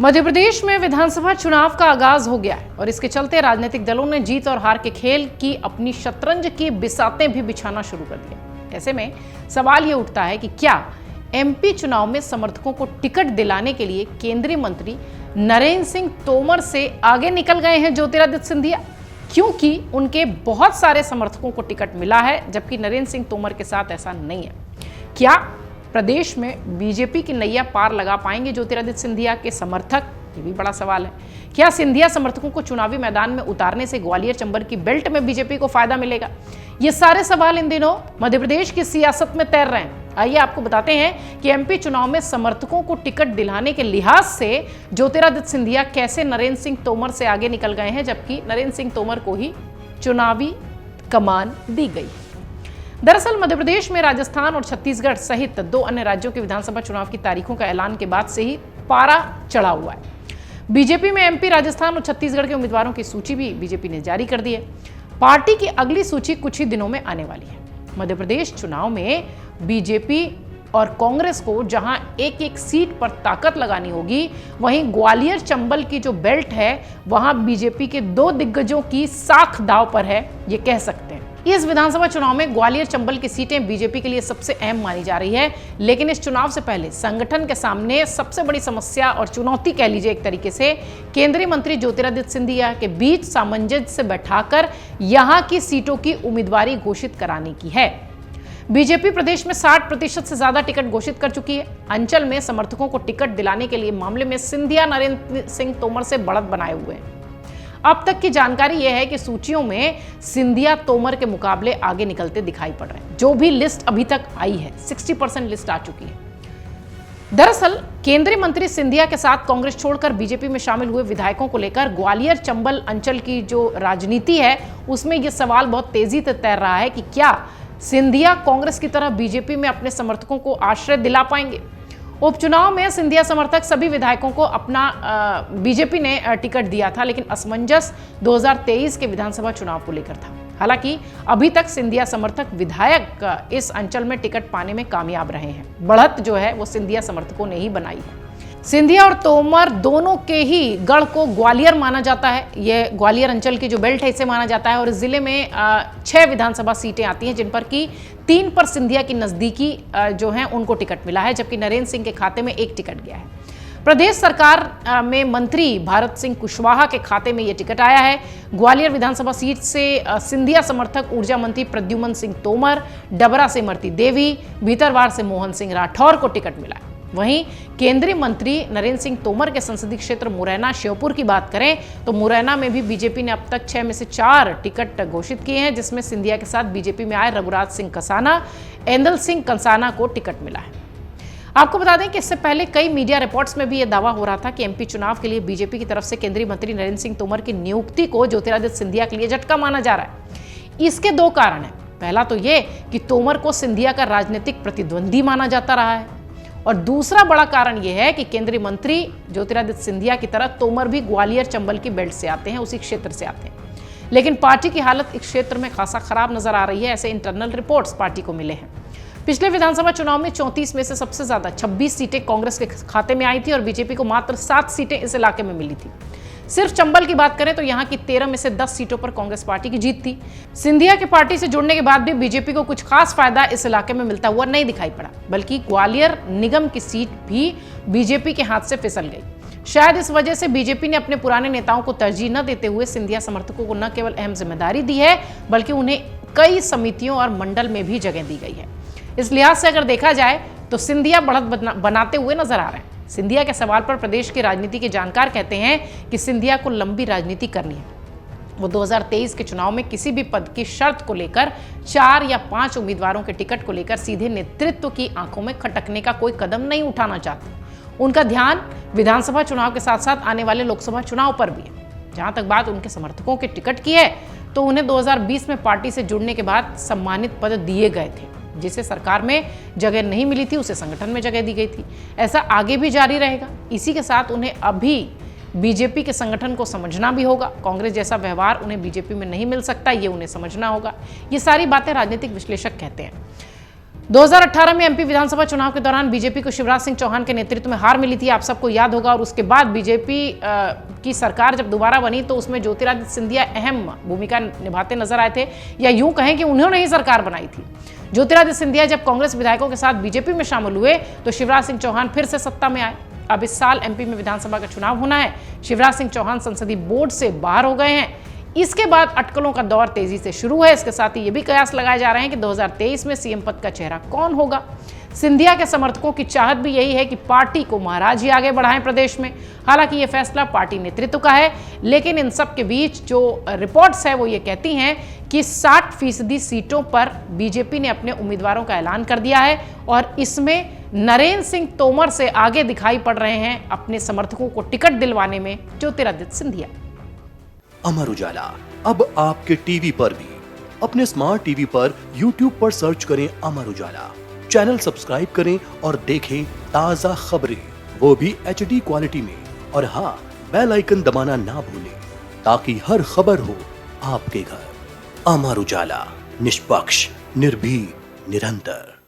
मध्य प्रदेश में विधानसभा चुनाव का आगाज हो गया है और इसके चलते राजनीतिक दलों ने जीत और हार के खेल की अपनी शतरंज की बिसातें भी बिछाना शुरू कर दिया। ऐसे में सवाल ये उठता है कि क्या एमपी चुनाव में समर्थकों को टिकट दिलाने के लिए केंद्रीय मंत्री नरेंद्र सिंह तोमर से आगे निकल गए हैं ज्योतिरादित्य सिंधिया, क्योंकि उनके बहुत सारे समर्थकों को टिकट मिला है जबकि नरेंद्र सिंह तोमर के साथ ऐसा नहीं है। क्या प्रदेश में बीजेपी की नैया पार लगा पाएंगे ज्योतिरादित्य सिंधिया के समर्थक? ये भी बड़ा सवाल है। क्या सिंधिया समर्थकों को चुनावी मैदान में उतारने से ग्वालियर चंबल की बेल्ट में बीजेपी को फायदा मिलेगा? ये सारे सवाल इन दिनों मध्य प्रदेश की सियासत में तैर रहे हैं। आइए आपको बताते हैं कि एमपी चुनाव में समर्थकों को टिकट दिलाने के लिहाज से ज्योतिरादित्य सिंधिया कैसे नरेंद्र सिंह तोमर से आगे निकल गए हैं, जबकि नरेंद्र सिंह तोमर को ही चुनावी कमान दी गई। दरअसल मध्य प्रदेश में राजस्थान और छत्तीसगढ़ सहित 2 अन्य राज्यों के विधानसभा चुनाव की तारीखों का ऐलान के बाद से ही पारा चढ़ा हुआ है। बीजेपी में एमपी, राजस्थान और छत्तीसगढ़ के उम्मीदवारों की सूची भी बीजेपी ने जारी कर दी है। पार्टी की अगली सूची कुछ ही दिनों में आने वाली है। मध्य प्रदेश चुनाव में बीजेपी और कांग्रेस को जहां एक एक सीट पर ताकत लगानी होगी, वहीं ग्वालियर चंबल की जो बेल्ट है वहां बीजेपी के 2 दिग्गजों की साख दांव पर है, ये कह सकते हैं। इस विधानसभा चुनाव में ग्वालियर चंबल की सीटें बीजेपी के लिए सबसे अहम मानी जा रही है, लेकिन इस चुनाव से पहले संगठन के सामने सबसे बड़ी समस्या और चुनौती कह लीजिए एक तरीके से केंद्रीय मंत्री ज्योतिरादित्य सिंधिया के बीच सामंजस्य बैठाकर यहां की सीटों की उम्मीदवारी घोषित कराने की है। बीजेपी प्रदेश में 60% से ज्यादा टिकट घोषित कर चुकी है। अंचल में समर्थकों को टिकट दिलाने के लिए मामले में सिंधिया नरेंद्र सिंह तोमर से बढ़त बनाए हुए हैं। अब तक की जानकारी यह है कि सूचियों में सिंधिया तोमर के मुकाबले आगे निकलते दिखाई पड़ रहे हैं। जो भी लिस्ट अभी तक आई है 60% लिस्ट आ चुकी है। दरअसल केंद्रीय मंत्री सिंधिया के साथ कांग्रेस छोड़कर बीजेपी में शामिल हुए विधायकों को लेकर ग्वालियर चंबल अंचल की जो राजनीति है उसमें यह सवाल बहुत तेजी से तैर रहा है कि क्या सिंधिया कांग्रेस की तरह बीजेपी में अपने समर्थकों को आश्रय दिला पाएंगे। उपचुनाव में सिंधिया समर्थक सभी विधायकों को अपना बीजेपी ने टिकट दिया था, लेकिन असमंजस 2023 के विधानसभा चुनाव को लेकर था। हालांकि अभी तक सिंधिया समर्थक विधायक इस अंचल में टिकट पाने में कामयाब रहे हैं। बढ़त जो है वो सिंधिया समर्थकों ने ही बनाई है। सिंधिया और तोमर दोनों के ही गढ़ को ग्वालियर माना जाता है। यह ग्वालियर अंचल की जो बेल्ट है इसे माना जाता है और इस जिले में 6 विधानसभा सीटें आती हैं, जिन पर की 3 पर सिंधिया की नजदीकी जो हैं उनको टिकट मिला है, जबकि नरेंद्र सिंह के खाते में 1 टिकट गया है। प्रदेश सरकार में मंत्री भारत सिंह कुशवाहा के खाते में यह टिकट आया है। ग्वालियर विधानसभा सीट से सिंधिया समर्थक ऊर्जा मंत्री प्रद्युमन सिंह तोमर, डबरा से इमरती देवी, भीतरवार से मोहन सिंह राठौर को टिकट मिला है। वहीं केंद्रीय मंत्री नरेंद्र सिंह तोमर के संसदीय क्षेत्र मुरैना श्योपुर की बात करें तो मुरैना में भी बीजेपी ने अब तक 6 में से 4 टिकट घोषित किए हैं, जिसमें सिंधिया के साथ बीजेपी में आए रघुराज सिंह कंसाना, एंदल सिंह कंसाना को टिकट मिला है। आपको बता दें कि इससे पहले कई मीडिया रिपोर्ट्स में भी यह दावा हो रहा था कि एमपी चुनाव के लिए बीजेपी की तरफ से केंद्रीय मंत्री नरेंद्र सिंह तोमर की नियुक्ति को ज्योतिरादित्य सिंधिया के लिए झटका माना जा रहा है। इसके 2 कारण हैं। पहला तो ये कि तोमर को सिंधिया का राजनीतिक प्रतिद्वंदी माना जाता रहा है, और दूसरा बड़ा कारण यह है कि केंद्रीय मंत्री ज्योतिरादित्य सिंधिया की तरह तोमर भी ग्वालियर चंबल की बेल्ट से आते हैं, उसी क्षेत्र से आते हैं। लेकिन पार्टी की हालत इस क्षेत्र में खासा खराब नजर आ रही है, ऐसे इंटरनल रिपोर्ट्स पार्टी को मिले हैं। पिछले विधानसभा चुनाव में 34 में से सबसे ज्यादा 26 सीटें कांग्रेस के खाते में आई थी और बीजेपी को मात्र 7 सीटें इस इलाके में मिली थी। सिर्फ चंबल की बात करें तो यहां की 13 में से 10 सीटों पर कांग्रेस पार्टी की जीत थी। सिंधिया के पार्टी से जुड़ने के बाद भी बीजेपी को कुछ खास फायदा इस इलाके में मिलता हुआ नहीं दिखाई पड़ा, बल्कि ग्वालियर निगम की सीट भी बीजेपी के हाथ से फिसल गई। शायद इस वजह से बीजेपी ने अपने पुराने नेताओं को तरजीह न देते हुए सिंधिया समर्थकों को न केवल अहम जिम्मेदारी दी है, बल्कि उन्हें कई समितियों और मंडल में भी जगह दी गई है। इस लिहाज से अगर देखा जाए तो सिंधिया बढ़त बनाते हुए नजर आ रहे हैं। सिंधिया के सवाल पर प्रदेश की राजनीति के जानकार कहते हैं कि सिंधिया को लंबी राजनीति करनी है। वो 2023 के चुनाव में किसी भी पद की शर्त को लेकर 4 या 5 उम्मीदवारों के टिकट को लेकर सीधे नेतृत्व की आंखों में खटकने का कोई कदम नहीं उठाना चाहते। उनका ध्यान विधानसभा चुनाव के साथ साथ आने वाले लोकसभा चुनाव पर भी है। जहां तक बात उनके समर्थकों के टिकट की है तो उन्हें 2020 में पार्टी से जुड़ने के बाद सम्मानित पद दिए गए थे। जिसे सरकार में जगह नहीं मिली थी उसे संगठन में जगह दी गई थी। ऐसा आगे भी जारी रहेगा। इसी के साथ उन्हें अभी बीजेपी के संगठन को समझना भी होगा। कांग्रेस जैसा व्यवहार उन्हें बीजेपी में नहीं मिल सकता, ये उन्हें समझना होगा। ये सारी बातें राजनीतिक विश्लेषक कहते हैं। 2018 में एमपी विधानसभा चुनाव के दौरान बीजेपी को शिवराज सिंह चौहान के नेतृत्व में हार मिली थी, आप सबको याद होगा। और उसके बाद बीजेपी की सरकार जब दोबारा बनी तो उसमें ज्योतिरादित्य सिंधिया अहम भूमिका निभाते नजर आए थे, या यूं कहें कि उन्होंने ही सरकार बनाई थी। ज्योतिरादित्य सिंधिया जब कांग्रेस विधायकों के साथ बीजेपी में शामिल हुए तो शिवराज सिंह चौहान फिर से सत्ता में आए। अब इस साल एमपी में विधानसभा का चुनाव होना है। शिवराज सिंह चौहान संसदीय बोर्ड से बाहर हो गए हैं। इसके बाद अटकलों का दौर तेजी से शुरू है। इसके साथ ही ये भी कयास लगाए जा रहे हैं कि 2023 में सीएम पद का चेहरा कौन होगा। सिंधिया के समर्थकों की चाहत भी यही है कि पार्टी को महाराज ही आगे बढ़ाएं प्रदेश में। हालांकि ये फैसला पार्टी नेतृत्व का है, लेकिन इन सब के बीच जो रिपोर्ट्स है वो ये कहती हैं कि 60% सीटों पर बीजेपी ने अपने उम्मीदवारों का ऐलान कर दिया है और इसमें नरेंद्र सिंह तोमर से आगे दिखाई पड़ रहे हैं अपने समर्थकों को टिकट दिलवाने में ज्योतिरादित्य सिंधिया। अमर उजाला अब आपके टीवी पर भी। अपने स्मार्ट टीवी पर YouTube पर सर्च करें अमर उजाला, चैनल सब्सक्राइब करें और देखें ताजा खबरें, वो भी HD क्वालिटी में। और हाँ, बेल आइकन दबाना ना भूलें ताकि हर खबर हो आपके घर। अमर उजाला, निष्पक्ष, निर्भीक, निरंतर।